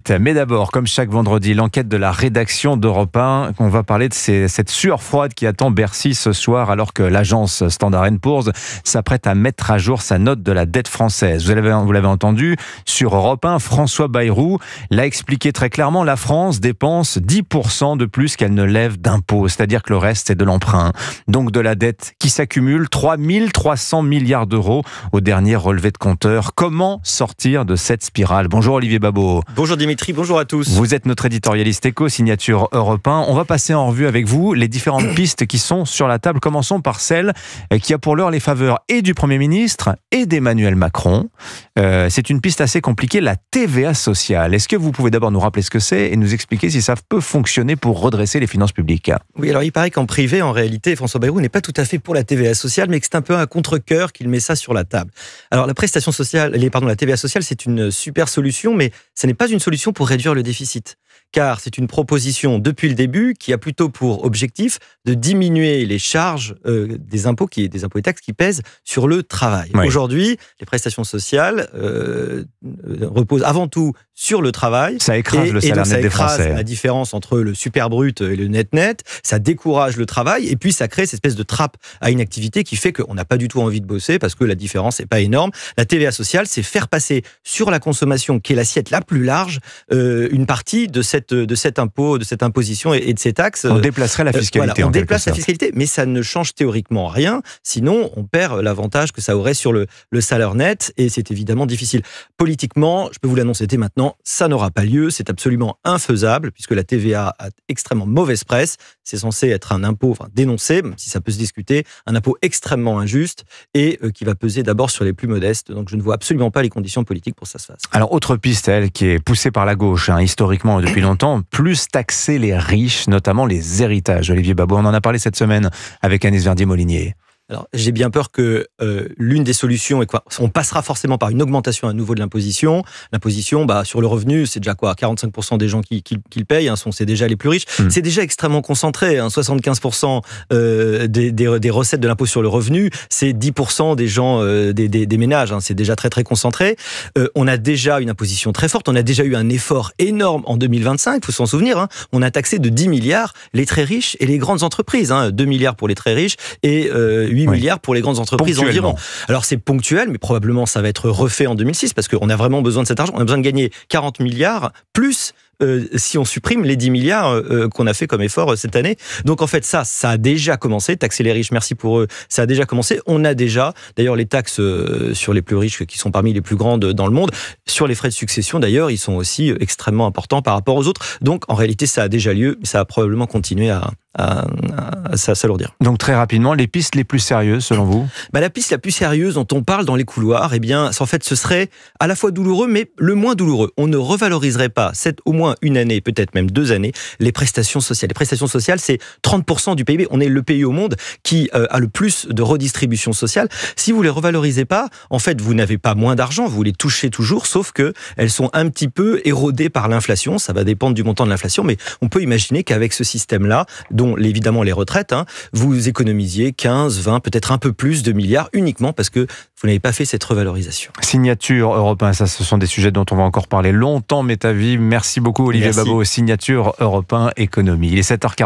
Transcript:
suite. Mais d'abord, comme chaque vendredi, l'enquête de la rédaction d'Europe 1. On va parler de cette sueur froide qui attend Bercy ce soir alors que l'agence Standard & Poor's s'apprête à mettre à jour sa note de la dette française. Vous l'avez entendu, sur Europe 1, François Bayrou l'a expliqué très clairement, la France dépense 10% de plus qu'elle ne lève d'impôts, c'est-à-dire que le reste c'est de l'emprunt. Donc de la dette qui s'accumule, 3300 milliards d'euros au dernier relevé de compteur. Comment sortir de cette spirale? Bonjour Olivier Babot. Bonjour Dimitri, bonjour à tous. Vous êtes notre éditorialiste éco, signature Europe 1. On va passer en revue avec vous les différentes pistes qui sont sur la table. Commençons par celle qui a pour l'heure les faveurs et du Premier ministre et d'Emmanuel Macron. C'est une piste assez compliquée, la TVA sociale. Est-ce que vous pouvez d'abord nous rappeler ce que c'est et nous expliquer si ça peut fonctionner pour redresser les finances publiques? Oui, alors il paraît qu'en privé, en réalité, François Bayrou n'est pas tout à fait pour la TVA sociale, mais que c'est un peu un contre-cœur qu'il met ça sur la table. Alors la prestation sociale, la TVA sociale, c'est une super solution, mais ce n'est pas une solution pour réduire le déficit. Car c'est une proposition depuis le début qui a plutôt pour objectif de diminuer les charges des impôts et taxes qui pèsent sur le travail. Oui. Aujourd'hui, les prestations sociales reposent avant tout sur le travail. Ça écrase le salaire net des Français. Ça écrase la différence entre le super brut et le net, ça décourage le travail et puis ça crée cette espèce de trappe à inactivité qui fait qu'on n'a pas du tout envie de bosser parce que la différence n'est pas énorme. La TVA sociale, c'est faire passer sur la consommation, qui est l'assiette la plus large, une partie de cet impôt, de cette imposition et de ces taxes. On déplacerait la fiscalité. On déplace la fiscalité, mais ça ne change théoriquement rien. Sinon, on perd l'avantage que ça aurait sur le salaire net et c'est évidemment difficile. Politiquement, je peux vous l'annoncer dès maintenant, ça n'aura pas lieu. C'est absolument infaisable puisque la TVA a extrêmement mauvaise presse. C'est censé être un impôt, dénoncé, même si ça peut se discuter, un impôt extrêmement injuste et qui va peser d'abord sur les plus modestes. Donc je ne vois absolument pas les conditions politiques pour que ça se fasse. Alors, autre piste, elle, qui est poussée par la gauche, historiquement depuis longtemps, plus taxer les riches, notamment les héritages. Olivier Babot, on en a parlé cette semaine avec Agnès Verdier-Molinier. Alors, j'ai bien peur que l'une des solutions est quoi? On passera forcément par une augmentation à nouveau de l'imposition. L'imposition, sur le revenu, c'est déjà quoi? 45% des gens qui le payent, c'est déjà les plus riches. C'est déjà extrêmement concentré. 75% des recettes de l'impôt sur le revenu, c'est 10% des gens, des ménages. C'est déjà très très concentré. On a déjà une imposition très forte. On a déjà eu un effort énorme en 2025. Il faut s'en souvenir. On a taxé de 10 milliards les très riches et les grandes entreprises. 2 milliards pour les très riches et 8 milliards pour les grandes entreprises environ. Alors c'est ponctuel, mais probablement ça va être refait en 2006 parce qu'on a vraiment besoin de cet argent. On a besoin de gagner 40 milliards plus si on supprime les 10 milliards qu'on a fait comme effort cette année. Donc en fait ça a déjà commencé. Taxer les riches, merci pour eux, ça a déjà commencé. On a déjà, d'ailleurs les taxes sur les plus riches qui sont parmi les plus grandes dans le monde, sur les frais de succession d'ailleurs, ils sont aussi extrêmement importants par rapport aux autres. Donc en réalité ça a déjà lieu, mais ça va probablement continuer à s'alourdir. Donc très rapidement, les pistes les plus sérieuses selon vous? La piste la plus sérieuse dont on parle dans les couloirs, en fait ce serait à la fois douloureux mais le moins douloureux. On ne revaloriserait pas au moins une année, peut-être même 2 années, les prestations sociales. Les prestations sociales, c'est 30% du PIB. On est le pays au monde qui a le plus de redistribution sociale. Si vous les revalorisez pas, en fait, vous n'avez pas moins d'argent, vous les touchez toujours, sauf que elles sont un petit peu érodées par l'inflation. Ça va dépendre du montant de l'inflation, mais on peut imaginer qu'avec ce système-là, dont évidemment les retraites, vous économisiez 15, 20, peut-être un peu plus de milliards uniquement parce que vous n'avez pas fait cette revalorisation. Signature Europe 1, ça ce sont des sujets dont on va encore parler longtemps, mais ta vie. Merci beaucoup Olivier Babot, signature Europe 1 Économie. Il est 7h40.